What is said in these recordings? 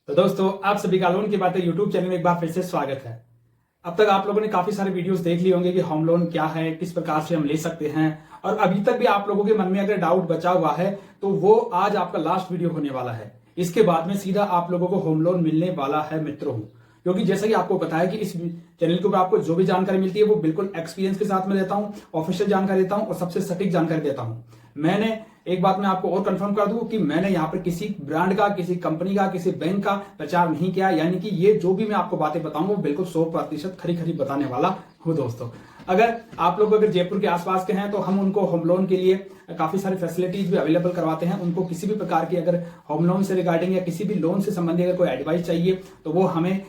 तो दोस्तों आप सभी का लोन की बातें यूट्यूब चैनल में एक बार फिर से स्वागत है। अब तक आप लोगों ने काफी सारे वीडियोस देख लिए होंगे कि होम लोन क्या है, किस प्रकार से हम ले सकते हैं, और अभी तक भी आप लोगों के मन में अगर डाउट बचा हुआ है तो वो आज आपका लास्ट वीडियो होने वाला है। इसके बाद में सीधा आप लोगों को होम लोन मिलने वाला है मित्रों, क्योंकि जैसा कि आपको पता है कि इस चैनल के ऊपर आपको जो भी जानकारी मिलती है वो बिल्कुल एक्सपीरियंस के साथ में देता हूं, ऑफिशियल जानकारी देता हूं और सबसे सटीक जानकारी देता हूं। मैंने एक बात मैं आपको और कंफर्म कर दूं कि मैंने यहाँ पर किसी ब्रांड का, किसी कंपनी का, किसी बैंक का प्रचार नहीं किया, यानी कि ये जो भी मैं आपको बातें बताऊंगा वो बिल्कुल 100% खरी खरी बताने वाला हूं। दोस्तों अगर आप लोग अगर जयपुर के आसपास के हैं तो हम उनको होम लोन के लिए काफी सारी फैसिलिटीज भी अवेलेबल करवाते हैं। उनको किसी भी प्रकार की अगर होम लोन से रिगार्डिंग या किसी भी लोन से संबंधित अगर कोई एडवाइस चाहिए तो वो हमें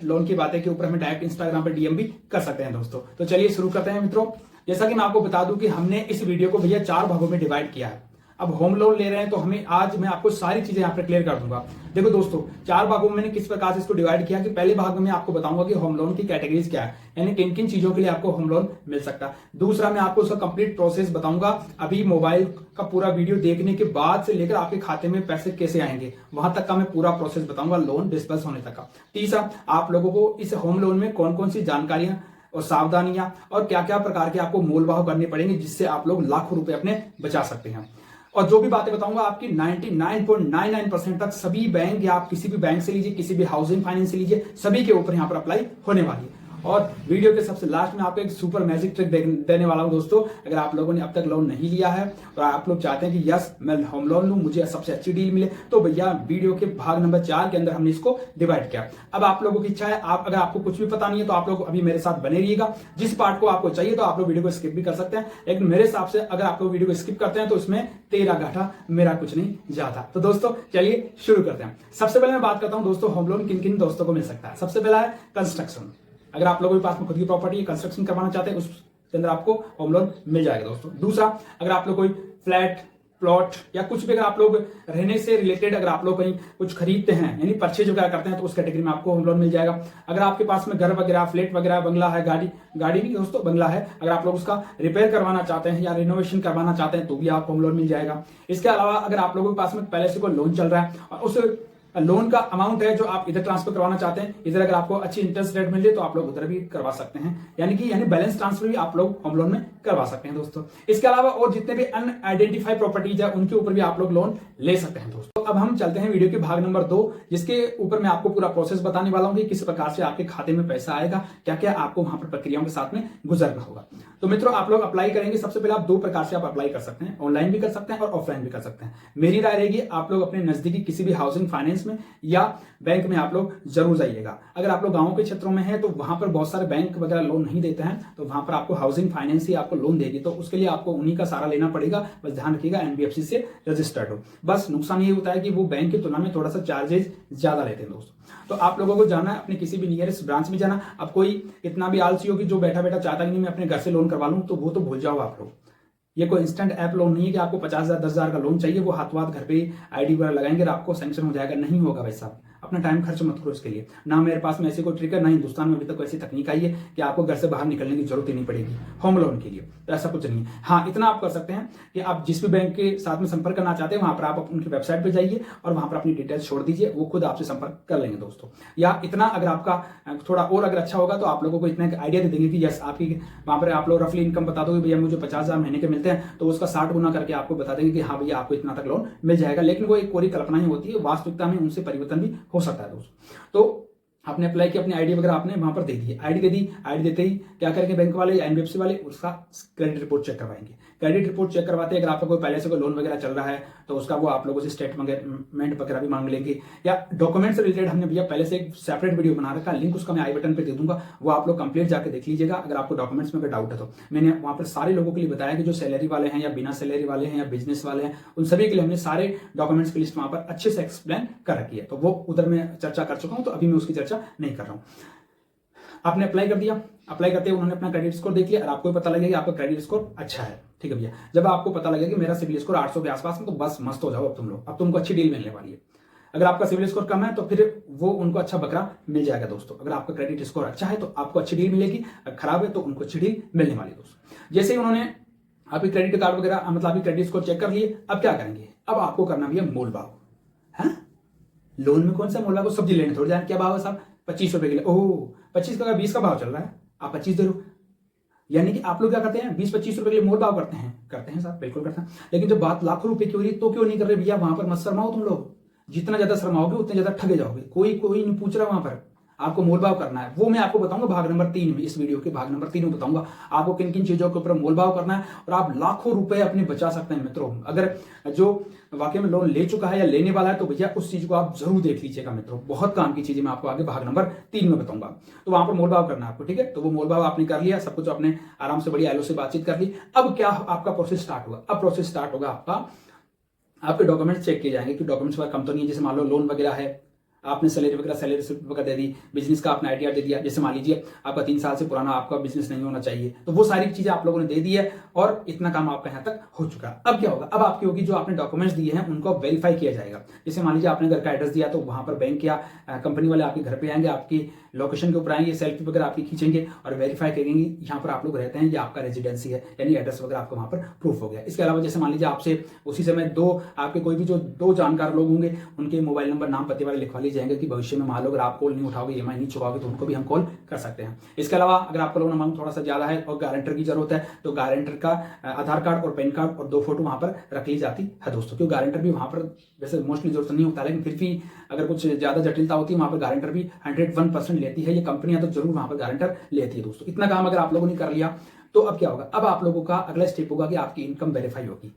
@लोन की बातें के ऊपर हमें डायरेक्ट इंस्टाग्राम पर डीएम भी कर सकते हैं। दोस्तों तो चलिए शुरू करते हैं मित्रों। जैसा कि मैं आपको बता दूं कि हमने इस वीडियो को भैया 4 भागों में डिवाइड किया है। अब होम लोन ले रहे हैं तो हमें आज मैं आपको सारी चीजें यहाँ पर क्लियर कर दूंगा। देखो दोस्तों 4 भागों में मैंने किस प्रकार से इसको डिवाइड किया कि पहले भाग में मैं आपको बताऊंगा कि होम लोन की कैटेगरीज क्या है, यानी किन किन चीजों के लिए आपको होम लोन मिल सकता है। दूसरा मैं आपको उसका कंप्लीट प्रोसेस बताऊंगा, अभी मोबाइल का पूरा वीडियो देखने के बाद से लेकर आपके खाते में पैसे कैसे आएंगे वहां तक का मैं पूरा प्रोसेस बताऊंगा, लोन डिस्बर्स होने तक का। तीसरा आप लोगों को इस होम लोन में कौन कौन सी जानकारियां और सावधानियां और क्या क्या प्रकार के आपको मोल भाव करने पड़ेंगे जिससे आप लोग लाखों रुपए अपने बचा सकते हैं। और जो भी बातें बताऊंगा आपकी 99.99% तक सभी बैंक या आप किसी भी बैंक से लीजिए, किसी भी हाउसिंग फाइनेंस से लीजिए, सभी के ऊपर यहां पर अप्लाई होने वाली है। और वीडियो के सबसे लास्ट में आपको एक सुपर मैजिक ट्रिक देने वाला हूं दोस्तों। अगर आप लोगों ने अब तक लोन नहीं लिया है और आप लोग चाहते हैं कि यस मैं होम लोन लूं, मुझे सबसे अच्छी डील मिले, तो भैया वीडियो के भाग नंबर 4 के अंदर हमने इसको डिवाइड किया। अब आप लोगों की इच्छा है, आप अगर आपको कुछ भी पता नहीं है तो आप लोग अभी मेरे साथ बने रहिएगा। जिस पार्ट को आपको चाहिए तो आप लोग वीडियो को स्किप भी कर सकते हैं, लेकिन मेरे हिसाब से अगर आप लोग वीडियो को स्किप करते हैं तो इसमें तेरा घाटा मेरा कुछ नहीं जाता। तो दोस्तों चलिए शुरू करते हैं। सबसे पहले मैं बात करता हूं दोस्तों होम लोन किन किन दोस्तों को मिल सकता है। सबसे पहला है कंस्ट्रक्शन। अगर आप लोगों के पास में खुद की प्रॉपर्टी कंस्ट्रक्शन करवाना चाहते हैं उसके अंदर आपको होम लोन मिल जाएगा दोस्तों। दूसरा, अगर आप लोग कोई फ्लैट, प्लॉट या कुछ भी अगर आप लोग रहने से रिलेटेड अगर आप लोग कहीं कुछ खरीदते हैं यानी परचेज वगैरह करते हैं तो उस कैटेगरी में आपको होम लोन मिल जाएगा। अगर आपके पास में घर वगैरह, फ्लैट वगैरह, बंगला है, गाड़ी भी दोस्तों बंगला है, अगर आप लोग उसका रिपेयर करवाना चाहते हैं या रिनोवेशन करवाना चाहते हैं तो भी आपको होम लोन मिल जाएगा। इसके अलावा अगर आप लोगों के पास में पहले से कोई लोन चल रहा है और उस लोन का अमाउंट है जो आप इधर ट्रांसफर करवाना चाहते हैं, इधर अगर आपको अच्छी इंटरेस्ट रेट मिल जाए तो आप लोग उधर भी करवा सकते हैं, यानी बैलेंस ट्रांसफर भी आप लोग होम लोन में करवा सकते हैं दोस्तों। इसके अलावा और जितने भी अनआइडेंटिफाइड प्रॉपर्टीज है उनके ऊपर भी आप लोग लोन ले सकते हैं दोस्तों। अब हम चलते हैं वीडियो के भाग नंबर 2, जिसके ऊपर मैं आपको पूरा प्रोसेस बताने वाला हूं कि किस प्रकार से आपके खाते में पैसा आएगा, क्या क्या आपको वहां पर प्रक्रियाओं के साथ में गुजरना होगा। तो मित्रों आप लोग अप्लाई करेंगे, सबसे पहले आप 2 प्रकार से आप अप्लाई कर सकते हैं, ऑनलाइन भी कर सकते हैं और ऑफलाइन भी कर सकते हैं। मेरी राय रहेगी आप लोग अपने नजदीकी किसी भी हाउसिंग फाइनेंस में या बैंक में आप लोग जरूर जाइएगा। अगर आप लोग गांवों के क्षेत्रों में हैं तो वहां पर बहुत सारे बैंक वगैरह लोन नहीं देते हैं, तो वहां पर आपको हाउसिंग फाइनेंस ही आपको लोन देगी, तो उसके लिए आपको उन्हीं का सहारा लेना पड़ेगा। बस ध्यान रखिएगा एनबीएफसी से रजिस्टर्ड हो। बस नुकसान ये होता है कि वो बैंक की तुलना में थोड़ा सा चार्जेस ज्यादा लेते हैं दोस्तों। तो आप लोगों को जाना है अपने किसी भी नियरेस्ट ब्रांच में जाना। अब कोई इतना भी आलसी हो कि जो बैठा बैठा चाहता नहीं मैं अपने घर से लोन करवा लूं, तो वो तो भूल जाओ आप लोग। ये कोई इंस्टेंट ऐप लोन नहीं है कि आपको 50,000 10,000 का लोन चाहिए, वो हाथों हाथ घर पे आईडी वगैरह लगाएंगे और आपको सैंक्शन हो जाएगा। नहीं होगा भाई साहब, अपना टाइम खर्च मत करो इसके लिए। ना मेरे पास में ऐसी कोई ट्रिक है, ना हिंदुस्तान में अभी तक ऐसी तकनीक आई है कि आपको घर से बाहर निकलने की जरूरत ही नहीं पड़ेगी होम लोन के लिए, तो ऐसा कुछ नहीं है। हाँ इतना आप कर सकते हैं कि आप जिस भी बैंक के साथ में संपर्क करना चाहते हैं वहां पर आप उनकी वेबसाइट पर जाइए और वहां पर अपनी डिटेल्स छोड़ दीजिए, वो खुद आपसे संपर्क कर लेंगे दोस्तों। या इतना अगर आपका थोड़ा और अगर अच्छा होगा तो आप लोगों को इतना आइडिया दे देंगे कि यस आपकी वहां पर आप लोग रफली इनकम बता दोगे भैया मुझे 50,000 महीने के मिलते हैं, तो उसका 60 गुना करके आपको बता देंगे कि हाँ भैया आपको इतना तक लोन मिल जाएगा। लेकिन वो एक पूरी कल्पना ही होती है, वास्तविकता में उनसे परिवर्तन भी हो सकता है दोस्तों। तो आपने अप्लाई किया, अपनी आईडी वगैरह आपने वहां पर दे दी, आईडी दे दी, आईडी देते ही क्या करेंगे बैंक वाले या एनबीएफसी वाले उसका क्रेडिट रिपोर्ट चेक करवाएंगे। क्रेडिट रिपोर्ट चेक करवाते हैं अगर आपका कोई पहले से कोई लोन वगैरह चल रहा है तो उसका वो आप लोगों से स्टेटमेंट वगैरह भी मांग लेंगे, या डॉक्यूमेंट से रिलेटेड हमने भैया पहले से एक सेपरेट वीडियो बना रखा है, लिंक उसका मैं आई बटन पे दे दूंगा, वो आप लोग कंप्लीट जाकर देख लीजिएगा अगर आपको डॉक्यूमेंट्स में अगर डाउट है तो। मैंने वहां पर सारे लोगों के लिए बताया कि जो सैलरी वाले हैं या बिना सैलरी वाले हैं या बिजनेस वाले हैं उन सभी के लिए हमने सारे डॉक्यूमेंट्स की लिस्ट वहां पर अच्छे से एक्सप्लेन कर रखी है, तो वो उधर मैं चर्चा कर चुका हूं, तो अभी मैं उसकी चर्चा नहीं कर रहा हूं। आपने अप्लाई कर दिया, अप्लाई करते ही उन्होंने अपना क्रेडिट स्कोर देख लिया और आपको पता लगेगा कि आपका क्रेडिट स्कोर अच्छा है, ठीक है भैया। जब आपको पता लगेगा कि मेरा सिविल स्कोर 800 के आसपास में, तो बस मस्त हो जाओ अब तुम लोग, अब तुमको अच्छी डील मिलने वाली है। अगर आपका सिविल स्कोर कम है तो फिर वो उनको अच्छा बकरा मिल जाएगा दोस्तों। अगर आपका क्रेडिट स्कोर अच्छा है तो आपको अच्छी डील मिलेगी, अगर खराब है तो उनको अच्छी डील मिलने वाली है दोस्तों। जैसे ही उन्होंने आपके क्रेडिट कार्ड वगैरह मतलब आपकी क्रेडिट स्कोर चेक कर लिए, अब क्या करेंगे, अब आपको करना भी है मोल भाव है। लोन में कौन सा मोल भाव? सब्जी लेने थोड़ी जाए, क्या भाव है साहब? 25 रुपए किलो। ओह 25 का 20 का भाव चल रहा है, आप 25 दे रहे हो। यानी कि आप लोग क्या करते हैं, 20-25 रुपए के लिए मोल भाव करते हैं साहब, बिल्कुल करते हैं। लेकिन जब बात लाखों रुपए की हो रही है तो क्यों नहीं कर रहे भैया? वहां पर मत शर्माओ तुम लोग, जितना ज्यादा शर्माओगे उतने ज्यादा ठगे जाओगे। कोई नहीं पूछ रहा वहां पर, आपको मोलभाव करना है। वो मैं आपको बताऊंगा भाग नंबर 3 में, इस वीडियो के भाग नंबर 3 में बताऊंगा आपको किन किन चीजों के ऊपर मोलभाव करना है और आप लाखों रुपए अपने बचा सकते हैं मित्रों। अगर जो वाकई में लोन ले चुका है या लेने वाला है तो भैया उस चीज को आप जरूर देख लीजिएगा मित्रों, बहुत काम की चीजें मैं आपको आगे भाग नंबर 3 में बताऊंगा। तो वहां पर मोलभाव करना है आपको, ठीक है। तो वो मोलभाव आपने कर लिया, सब कुछ आपने आराम से बड़ी आलो से बातचीत कर ली। अब क्या आपका प्रोसेस स्टार्ट होगा? अब प्रोसेस स्टार्ट होगा आपके डॉक्यूमेंट्स चेक किए जाएंगे कि डॉक्यूमेंट्स वगैरह कम तो नहीं है। जैसे मान लो लोन वगैरह है, आपने सैलरी स्लिप वगैरह दे दी, बिजनेस का आपने आइडिया दे दिया। जैसे मान लीजिए आपका 3 साल से पुराना आपका बिजनेस नहीं होना चाहिए, तो वो सारी चीजें आप लोगों ने दे दी है और इतना काम आपका यहाँ तक हो चुका है। अब क्या होगा? अब आपकी होगी जो आपने डॉक्यूमेंट्स दिए हैं उनको वेरीफाई किया जाएगा। जैसे मान लीजिए आपने घर का एड्रेस दिया तो वहां पर बैंक या कंपनी वाले आपके घर पे आएंगे, आपकी लोकेशन के ऊपर आएंगे, सेल्फी वगैरह आपकी खींचेंगे और वेरीफाई करेंगे यहाँ पर आप लोग रहते हैं, ये आपका रेजिडेंसी है, यानी एड्रेस वगैरह आपको वहां पर प्रूफ हो गया। इसके अलावा जैसे मान लीजिए आपसे उसी समय आपके कोई भी जो 2 जानकार लोग होंगे उनके मोबाइल नंबर नाम पते वाले लिखवा लिए जाएंगे कि भविष्य में मान लो अगर आप कॉल नहीं उठाओगे, EMI नहीं चुकाओगे तो उनको भी हम कॉल कर सकते हैं। इसके अलावा अगर आपका लोन अमाउंट थोड़ा सा ज्यादा है और गारंटर की जरूरत है तो गारंटर का आधार कार्ड और पैन कार्ड और 2 फोटो वहां पर रख ली जाती है दोस्तों, क्योंकि गारंटर भी वहां पर वैसे मोस्टली जरूरत नहीं होता, लेकिन फिर भी अगर कुछ ज्यादा जटिलता होती है वहां पर गारंटर भी 101% लेती है। ये कंपनियां तो जरूर वहां पर गारंटर लेती है दोस्तों। इतना काम अगर आप लोगों ने कर लिया तो अब क्या होगा? अब आप लोगों का अगला स्टेप होगा कि आपकी इनकम वेरीफाई होगी,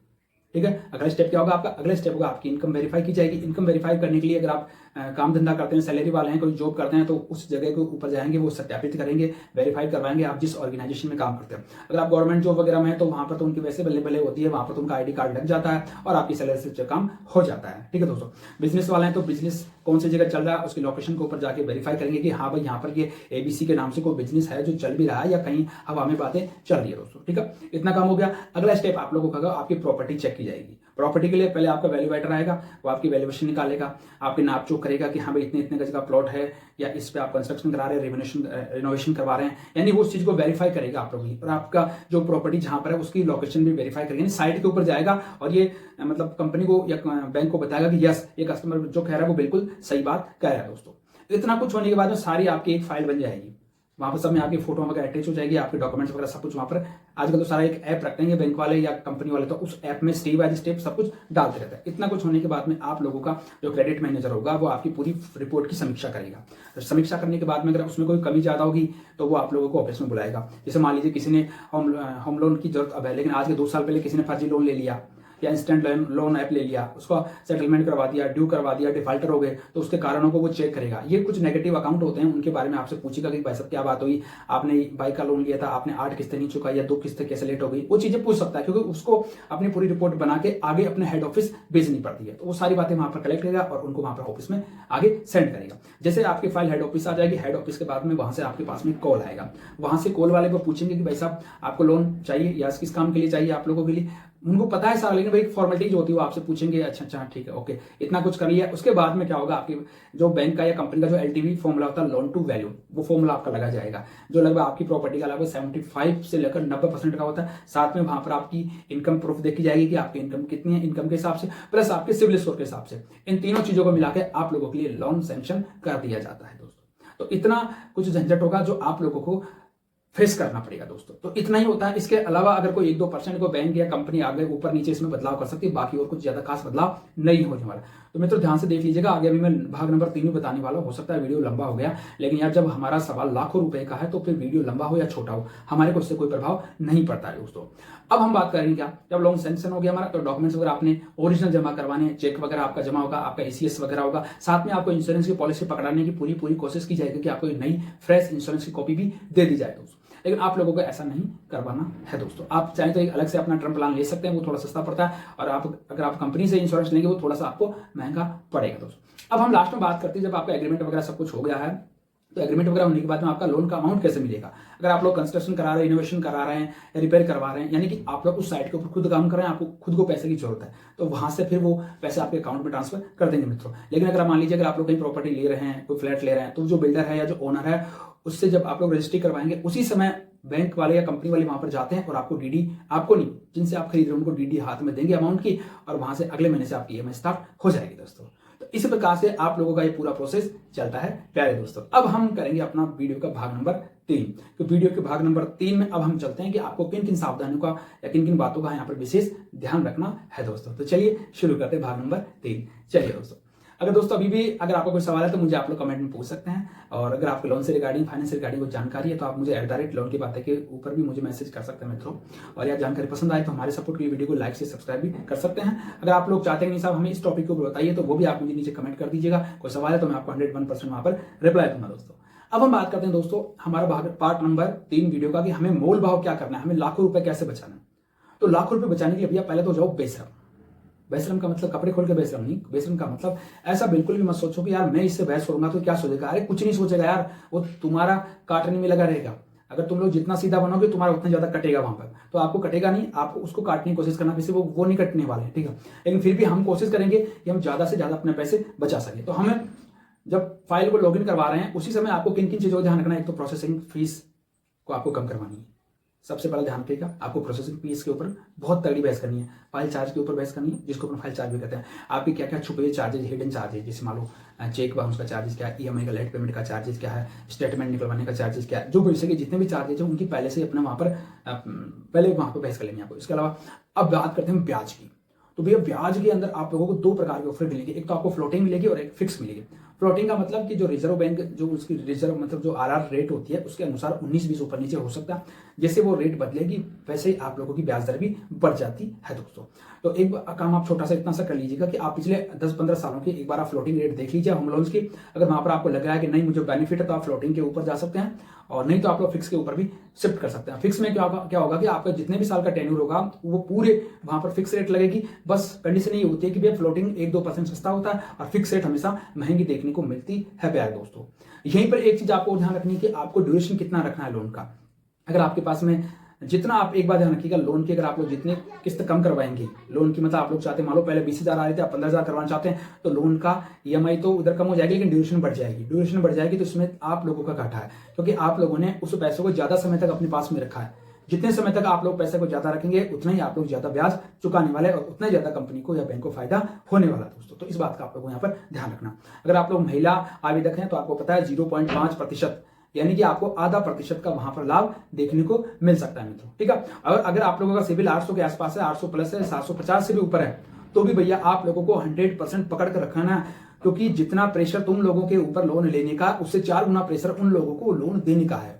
ठीक है। अगला स्टेप क्या होगा आपका? अगला स्टेप होगा आपकी इनकम वेरीफाई की जाएगी। इनकम वेरीफाई करने के लिए अगर आप काम धंधा करते हैं, सैलरी वाले हैं, कोई जॉब करते हैं तो उस जगह के ऊपर जाएंगे, वो सत्यापित करेंगे, वेरीफाई करवाएंगे आप जिस ऑर्गेनाइजेशन में काम करते हैं। अगर आप गवर्नमेंट जॉब वगैरह में है तो वहां पर तो उनकी वैसे बल्ले बल्ले होती है, वहां पर तो उनका ID कार्ड लग जाता है और आपकी सैलरी से काम हो जाता है, ठीक है दोस्तों। बिजनेस वाले हैं तो बिजनेस कौन सी जगह चल रहा है उसकी लोकेशन के ऊपर जाके वेरीफाई करेंगे कि हाँ भाई यहाँ पर ये ABC के नाम से कोई बिजनेस है जो चल भी रहा है या कहीं हवा में बातें चल रही है दोस्तों, ठीक है। इतना काम हो गया। अगला स्टेप आप लोगों का आपकी प्रॉपर्टी चेक की जाएगी। प्रॉपर्टी के लिए पहले आपका वैल्यूएटर आएगा, वो आपकी वैल्यूएशन निकालेगा, आपके नाप चोक करेगा कि हाँ भाई इतने गज का प्लॉट है या इस पे आप कंस्ट्रक्शन करा रहे हैं, रिनोवेशन करवा रहे हैं, यानी वो उस चीज को वेरीफाई करेगा आप लोग ही। और आपका जो प्रॉपर्टी जहां पर है उसकी लोकेशन भी वेरीफाई करेगा, यानी साइट के ऊपर जाएगा और ये मतलब कंपनी को या बैंक को बताएगा कि यस ये कस्टमर जो कह रहा है वो बिल्कुल सही बात कह रहा है दोस्तों। इतना कुछ होने के बाद में सारी आपकी एक फाइल बन जाएगी, वहां पर सब में आपकी फोटो वगैरह अटैच हो जाएगी, आपके डॉक्यूमेंट्स वगैरह सब कुछ वहां पर। आजकल तो सारा एक ऐप रखते हैं बैंक वाले या कंपनी वाले, तो उस ऐप में स्टेप बाय स्टेप सब कुछ डालते रहता है। इतना कुछ होने के बाद में आप लोगों का जो क्रेडिट मैनेजर होगा वो आपकी पूरी रिपोर्ट की समीक्षा करेगा। तो समीक्षा करने के बाद में अगर उसमें कोई कमी ज्यादा होगी तो वो आप लोगों को ऑफिस में बुलाएगा। जैसे मान लीजिए किसी ने होम लोन की जरूरत अब है, लेकिन आज के 2 साल पहले किसी ने फर्जी लोन ले लिया या इंस्टेंट लोन ऐप ले लिया, उसका सेटलमेंट करवा दिया, ड्यू करवा दिया, डिफॉल्टर हो गए, तो उसके कारणों को वो चेक करेगा। ये कुछ नेगेटिव अकाउंट होते हैं, उनके बारे में आपसे पूछेगा कि भाई साहब क्या बात हुई, आपने बाइक का लोन लिया था, आपने 8 किस्तें नहीं चुकाई या 2 किस्तें कैसे लेट हो गई, वो चीजें पूछ सकता है, क्योंकि उसको अपनी पूरी रिपोर्ट बना के आगे अपने हेड ऑफिस भेजनी पड़ती है। तो वो सारी बातें वहां पर कलेक्ट करेगा और उनको वहां पर ऑफिस में आगे सेंड करेगा। जैसे आपकी फाइल हेड ऑफिस आ जाएगी, हेड ऑफिस के बाद में वहां से आपके पास में कॉल आएगा, वहां से कॉल वाले को पूछेंगे कि भाई साहब आपको लोन चाहिए या किस काम के लिए चाहिए आप लोगों के लिए। उनको पता है सारा, लेकिन भाई फॉर्मेलिटी जो होती है वो आपसे पूछेंगे, अच्छा ठीक है ओके, इतना कुछ कर लिया। उसके बाद में क्या होगा, आपकी जो बैंक का या कंपनी का जो LTV फॉर्मूला होता है, लोन टू वैल्यू, वो फॉर्मूला आपका लगा जाएगा, जो लगभग आपकी प्रॉपर्टी का लगभग 75 से लेकर 90% का होता है। साथ में वहां पर आपकी इनकम प्रूफ देखी जाएगी कि आपकी इनकम कितनी है, इनकम के हिसाब से प्लस आपके सिविल स्कोर के हिसाब से। इन तीनों चीजों को मिलाकर आप लोगों के लिए लोन सैंक्शन कर दिया जाता है दोस्तों। तो इतना कुछ झंझट होगा जो आप लोगों को फेस करना पड़ेगा दोस्तों। तो इतना ही होता है। इसके अलावा अगर कोई 1-2% को बैंक या कंपनी आगे ऊपर नीचे इसमें बदलाव कर सकती है, बाकी और कुछ ज्यादा खास बदलाव नहीं होने वाला। तो मित्रों ध्यान से देख लीजिएगा, आगे अभी मैं भाग नंबर 3 में बताने वाला हूं। हो सकता है वीडियो लंबा हो गया, लेकिन यार जब हमारा सवाल लाखों रुपए का है तो फिर वीडियो लंबा हो या छोटा हो हमारे को उससे कोई प्रभाव नहीं पड़ता है दोस्तों। अब हम बात करेंगे क्या, जब लोन सैंक्शन हो गया हमारा तो डॉक्यूमेंट्स वगैरह आपने ओरिजिनल जमा करवाने, चेक वगैरह आपका जमा होगा, आपका ACS वगैरह होगा, साथ में आपको इंश्योरेंस की पॉलिसी पकड़ाने की पूरी कोशिश की जाएगी कि आपको नई फ्रेश इंश्योरेंस की कॉपी भी दे दी जाए दोस्तों। लेकिन आप लोगों को ऐसा नहीं करवाना है दोस्तों। आप चाहें तो एक अलग से अपना टर्म प्लान ले सकते हैं, वो थोड़ा सस्ता पड़ता है, और आप अगर आप कंपनी से इंश्योरेंस लेंगे वो थोड़ा सा आपको महंगा पड़ेगा दोस्तों। अब हम लास्ट में बात करते हैं, जब आपका एग्रीमेंट वगैरह सब कुछ हो गया है तो एग्रीमेंट वगैरह होने के बाद में आपका लोन का अमाउंट कैसे मिलेगा। अगर आप लोग कंस्ट्रक्शन करा रहे हैं, इनोवेशन करा रहे हैं, रिपेयर करवा रहे हैं, यानी कि आप लोग उस साइट के ऊपर खुद काम कर रहे हैं, आपको खुद को पैसे की जरूरत है, तो वहां से फिर वो पैसे आपके अकाउंट में ट्रांसफर कर देंगे मित्रों। लेकिन अगर मान लीजिए अगर आप लोग कहीं प्रॉपर्टी ले रहे हैं, कोई फ्लैट ले रहे हैं, तो जो बिल्डर है या जो ओनर है उससे जब आप लोग रजिस्ट्री करवाएंगे उसी समय बैंक वाले या कंपनी वाले वहां पर जाते हैं और आपको DD, आपको नहीं, जिनसे आप खरीद रहे हैं उनको DD हाथ में देंगे अमाउंट की, और वहां से अगले महीने से आपकी EMI स्टार्ट हो जाएगी दोस्तों। तो तो इस प्रकार से आप लोगों का ये पूरा प्रोसेस चलता है प्यारे दोस्तों। अब हम करेंगे अपना वीडियो का भाग नंबर 3। तो वीडियो के भाग नंबर 3 में अब हम चलते हैं कि आपको किन किन सावधानियों का या किन किन बातों का यहाँ पर विशेष ध्यान रखना है दोस्तों। तो चलिए शुरू करते हैं भाग नंबर 3। चलिए दोस्तों, अगर दोस्तों अभी भी अगर आपको कोई सवाल है तो मुझे आप लोग कमेंट में पूछ सकते हैं, और अगर आपको लोन से रिगार्डिंग, फाइनेंस से रिगार्डिंग कोई जानकारी है तो आप मुझे @लोन की बातें के ऊपर भी मुझे मैसेज कर सकते हैं मित्रों। और यह जानकारी पसंद आए तो हमारे सपोर्ट के लिए वीडियो को लाइक से सब्सक्राइब भी कर सकते हैं। अगर आप लोग चाहते हैं नहीं साहब हमें इस टॉपिक को बताइए तो वो भी आप मुझे नीचे कमेंट कर दीजिएगा। कोई सवाल है तो मैं आपको 101% वहां पर रिप्लाई दूंगा दोस्तों। अब हम बात करते हैं दोस्तों हमारा पार्ट नंबर 3 वीडियो का, कि हमें मोल भाव क्या करना है, हमें लाखों रुपए कैसे बचाना है। तो लाखों रुपए बचाने के लिए भैया पहले तो जाओ बेशरम। बेशरम का मतलब कपड़े खोल के बेशरम नहीं, बेशरम का मतलब ऐसा बिल्कुल भी मत सोचो कि यार मैं इससे बहस करूंगा तो क्या सोचेगा। अरे कुछ नहीं सोचेगा यार, वो तुम्हारा काटने में लगा रहेगा। अगर तुम लोग जितना सीधा बनोगे तुम्हारा उतना ज्यादा कटेगा वहां पर, तो आपको कटेगा नहीं, आपको उसको काटने की कोशिश करना, वैसे वो नहीं कटने वाले हैं, ठीक है। लेकिन फिर भी हम कोशिश करेंगे कि हम ज्यादा से ज्यादा अपने पैसे बचा सके। तो हमें जब फाइल को लॉगिन करवा रहे हैं उसी समय आपको किन किन चीजों का ध्यान रखना है। एक तो प्रोसेसिंग फीस को आपको कम करवानी है, सबसे पहला ध्यान रखिएगा। आपको प्रोसेसिंग फीस के ऊपर बहुत तगड़ी बहस करनी है, फाइल चार्ज के ऊपर बहस करनी है, जिसको अपन फाइल चार्ज भी कहते हैं। आपके क्या क्या छुपे चार्जेज, हिडन चार्जेज, जैसे मान लो चेक बाउंस का चार्जेस क्या है, ईएमआई का लेट पेमेंट का चार्जेस क्या है, स्टेटमेंट निकलवाने का चार्जेस क्या है, जो भी इसके जितने भी चार्जेज है उनकी पहले से अपने वहां पर बहस कर लेनी है आपको। इसके अलावा अब बात करते हैं ब्याज की। तो भैया ब्याज के अंदर आप लोगों को 2 प्रकार के ऑफर मिलेंगे, एक तो आपको फ्लोटिंग मिलेगी और एक फिक्स मिलेगी। फ्लोटिंग का मतलब कि जो रिजर्व बैंक जो उसकी रिजर्व मतलब जो आरआर रेट होती है उसके अनुसार 19-20 ऊपर नीचे हो सकता है। जैसे वो रेट बदलेगी वैसे ही आप लोगों की ब्याज दर भी बढ़ जाती है दोस्तों। तो एक काम आप छोटा सा इतना सा कर लीजिएगा कि आप पिछले 10-15 सालों की एक बार आप फ्लोटिंग रेट देख लीजिए होम लोन्स की। अगर वहां पर आपको लग रहा है कि नहीं मुझे बेनिफिट है तो आप फ्लोटिंग के ऊपर जा सकते हैं, और नहीं तो आप लोग फिक्स के ऊपर भी शिफ्ट कर सकते हैं। फिक्स में क्या होगा कि आपका जितने भी साल का टेन्यूर होगा वो पूरे वहां पर फिक्स रेट लगेगी। बस कंडीशन ये होती है कि भैया फ्लोटिंग 1-2% सस्ता होता है और फिक्स रेट हमेशा महंगी देखने को मिलती है प्यारे दोस्तों। यहीं पर एक चीज आपको ध्यान रखनी है कि आपको ड्यूरेशन कितना रखना है लोन का। अगर आपके पास में जितना, आप एक बार ध्यान रखिएगा लोन की, अगर आप लोग जितने किस्त कम करवाएंगे लोन की, मतलब आप लोग चाहते हैं मान लो पहले 20,000 आ रहे थे आप 15,000 करवाना चाहते हैं, तो लोन का ईएमआई तो उधर कम हो जाएगी लेकिन ड्यूरेशन बढ़ जाएगी। ड्यूरेशन बढ़ जाएगी तो इसमें आप लोगों का घाटा है, क्योंकि आप लोगों ने उस पैसे को ज्यादा समय तक अपने पास में रखा है। जितने समय तक आप लोग पैसे को ज्यादा रखेंगे उतना ही आप लोग ज्यादा ब्याज चुकाने वाले और उतना ही ज्यादा कंपनी को या बैंक को फायदा होने वाला दोस्तों। तो इस बात का आप लोगों को यहाँ पर ध्यान रखना। अगर आप लोग महिला आवेदक हैं तो आपको पता है 0.5% यानी कि आपको आधा प्रतिशत का वहां पर लाभ देखने को मिल सकता है मित्रों, ठीक है। और अगर आप लोगों का सिविल 800 के आसपास है, 800 प्लस है, 750 से भी ऊपर है, तो भी भैया आप लोगों को 100% पकड़ कर रखना है, क्योंकि जितना प्रेशर तुम लोगों के ऊपर लोन लेने का उससे 4 गुना प्रेशर उन लोगों को लोन देने का है।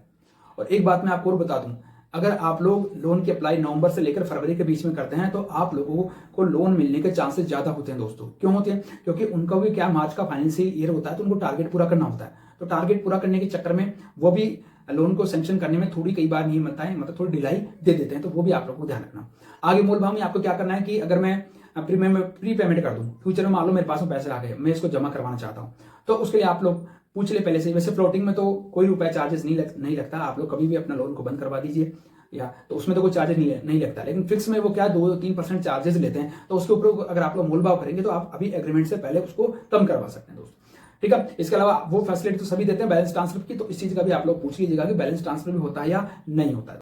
और एक बात मैं आपको और बता दूं, अगर आप लोग लोन की अप्लाई नवंबर से लेकर फरवरी के बीच में करते हैं तो आप लोगों को लोन मिलने के चांसेस ज्यादा होते हैं दोस्तों। क्यों होते हैं? क्योंकि उनका भी क्या मार्च का फाइनेंशियल ईयर होता है तो उनको टारगेट पूरा करना होता है। तो टारगेट पूरा करने के चक्कर में वो भी लोन को सैंक्शन करने में थोड़ी कई बार नहीं मिलता है, मतलब थोड़ी ढिलाई दे देते हैं, तो वो भी आप लोगों को ध्यान रखना। आगे मूल भाव में आपको क्या करना है कि अगर मैं प्री पेमेंट कर दूं, फ्यूचर में मान लो मेरे पास में पैसे आ गए, मैं इसको जमा करवाना चाहता हूं, तो उसके लिए आप लोग पूछ ले पहले से। वैसे फ्लोटिंग में तो कोई रुपया चार्जेस नहीं लगता, आप लोग कभी भी अपना लोन को बंद करवा दीजिए, या तो उसमें तो कोई चार्जेस नहीं लगता। लेकिन फिक्स में वो क्या 2-3% चार्जेस लेते हैं, तो उसके ऊपर अगर आप लोग मोल भाव करेंगे तो आप अभी एग्रीमेंट से पहले उसको कम करवा सकते हैं दोस्तों, ठीक है। इसके अलावा वो फैसिलिटी तो सभी देते हैं बैलेंस ट्रांसफर की, तो इस चीज का भी आप लोग पूछ लीजिएगा कि बैलेंस ट्रांसफर भी होता है या नहीं होता है।